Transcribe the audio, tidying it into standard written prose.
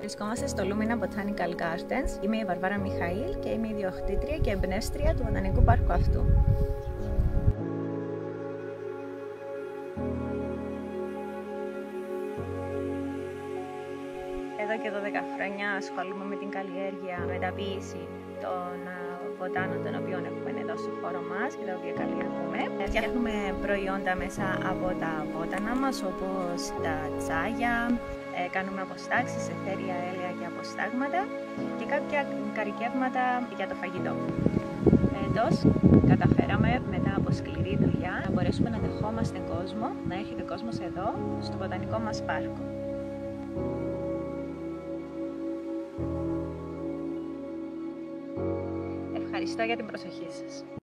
Βρισκόμαστε στο Lumina Botanical Gardens. Είμαι η Βαρβάρα Μιχαήλ και είμαι ιδιοκτήτρια και εμπνεύστρια του Βοτανικού Πάρκου αυτού. Εδώ και 12 χρόνια ασχολούμαι με την καλλιέργεια, μεταποίηση των βοτάνων των οποίων έχουμε εδώ στο χώρο μας και τα οποία καλλιεργούμε. Φτιάχνουμε προϊόντα μέσα από τα βότανα μας, όπως τα τσάγια, κάνουμε αποστάξεις, αιθέρια, έλαια και αποστάγματα και κάποια καρικεύματα για το φαγητό. Εντός καταφέραμε μετά από σκληρή δουλειά να μπορέσουμε να δεχόμαστε κόσμο, να έρχεται κόσμος εδώ στο βοτανικό μας πάρκο. Ευχαριστώ για την προσοχή σας.